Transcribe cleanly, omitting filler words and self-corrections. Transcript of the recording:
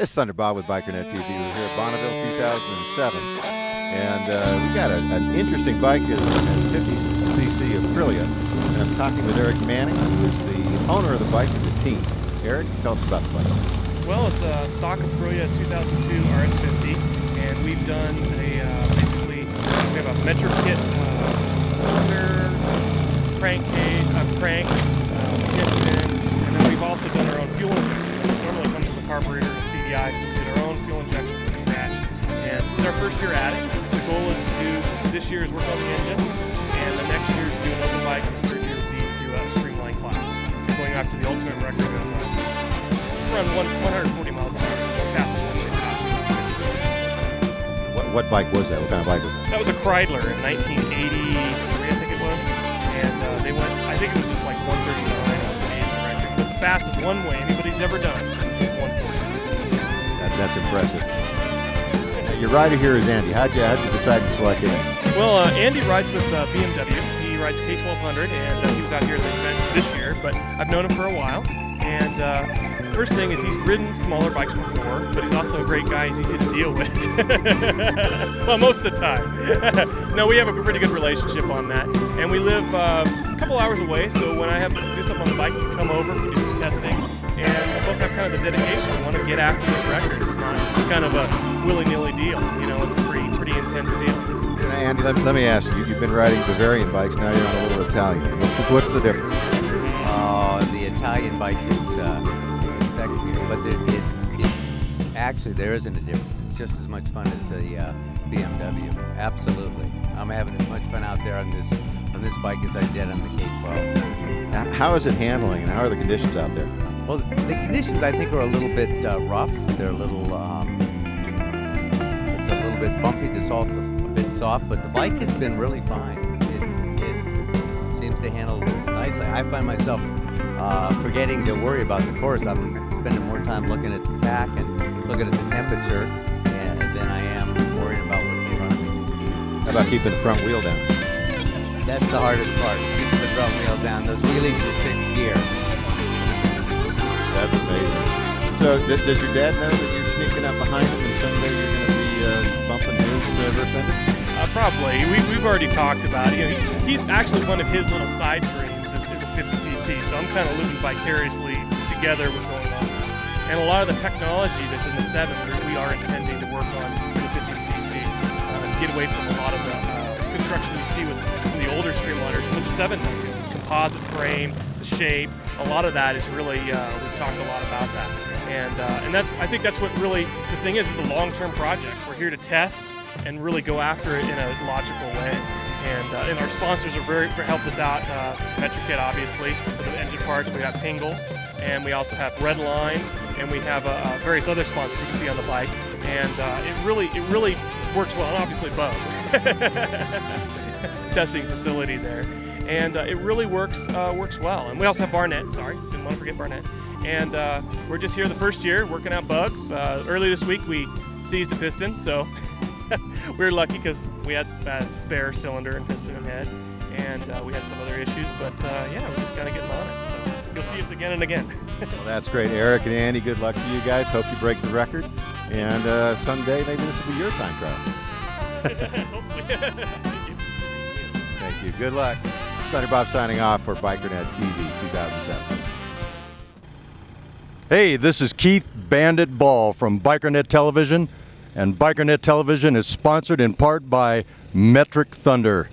It's Thunder Bob with BikerNet TV. We're here at Bonneville 2007. And we got an interesting bike. It has 50cc Aprilia. And I'm talking with Eric Manning, who is the owner of the bike and the team. Eric, tell us about the bike. Well, it's a stock Aprilia 2002 RS50, and we've done basically, we have a Metro kit cylinder, crank cage, crank, piston, and then we've also done our own fuel injection. It normally comes with a carburetor and a CDI, so we did our own fuel injection from scratch. And this is our first year at it. The goal is to do this year's work on the engine, and the next year's do an open bike, and the third year will be to do a streamline class. We're going after the ultimate record of around 140 miles an hour, the fastest one way past. What bike was that? What kind of bike was that? That was a Kreidler in 1983, I think it was, and they went, I think it was just like 139 on the record, but the fastest one way anybody's ever done is 140. That's impressive. Your rider here is Andy. How'd you decide to select Andy? Well, Andy rides with BMW. He rides K1200, and he was out here at the event this year, but I've known him for a while. And first thing is he's ridden smaller bikes before, but he's also a great guy. He's easy to deal with. Well, most of the time. No, we have a pretty good relationship on that. And we live a couple hours away, so when I have to do something on the bike, he can come over, we do some testing. And we both have kind of the dedication. We want to get after this record. It's not kind of a willy-nilly deal. You know, it's a pretty intense deal. Andy, let me ask you. You've been riding Bavarian bikes. Now you're on a little Italian. What's the difference? The Italian bike is sexier, but it's actually, there isn't a difference. It's just as much fun as a BMW. Absolutely. I'm having as much fun out there on this bike as I did on the K12. Now, how is it handling, and how are the conditions out there? Well, the conditions I think are a little bit rough. They're a little, it's a little bit bumpy. The salt's a bit soft, but the bike has been really fine. It seems to handle nicely. I find myself forgetting to worry about the course. I'm spending more time looking at the tack and looking at the temperature than I am worrying about what's in front of me. How about keeping the front wheel down? That's the hardest part, keeping the front wheel down. Those wheelies in sixth gear. That's amazing. So, does your dad know that you're sneaking up behind him and someday you're going to be bumping his rear fender? Probably. We've already talked about it. You know, he's actually, one of his little side dreams is a 50cc, so I'm kind of living vicariously together with going on. And a lot of the technology that's in the 7, we are intending to work on for the 50cc, get away from a lot of the construction you see with some of the older streamliners with the 7 composite frame, the shape. A lot of that is really, we've talked a lot about that. And I think that's what really, the thing is a long-term project. We're here to test and really go after it in a logical way. And our sponsors are helped us out. Metro Kit, obviously, for the engine parts. We have Pingle, and we also have Redline, and we have various other sponsors you can see on the bike. And it really works well. And obviously, Bo, testing facility there. And it really works well. And we also have Barnett. Sorry, didn't want to forget Barnett. And we're just here the first year working out bugs. Early this week we seized a piston, so we were lucky because we had a spare cylinder and piston and head, and we had some other issues. But yeah, we're just kind of getting on it. So you'll see us again and again. Well, that's great, Eric and Andy. Good luck to you guys. Hope you break the record. And someday maybe this will be your time trial. Hopefully. Thank you. Thank you. Good luck. Thunder Bob signing off for BikerNet TV 2007. Hey, this is Keith Bandit Ball from BikerNet Television, and BikerNet Television is sponsored in part by Metric Thunder.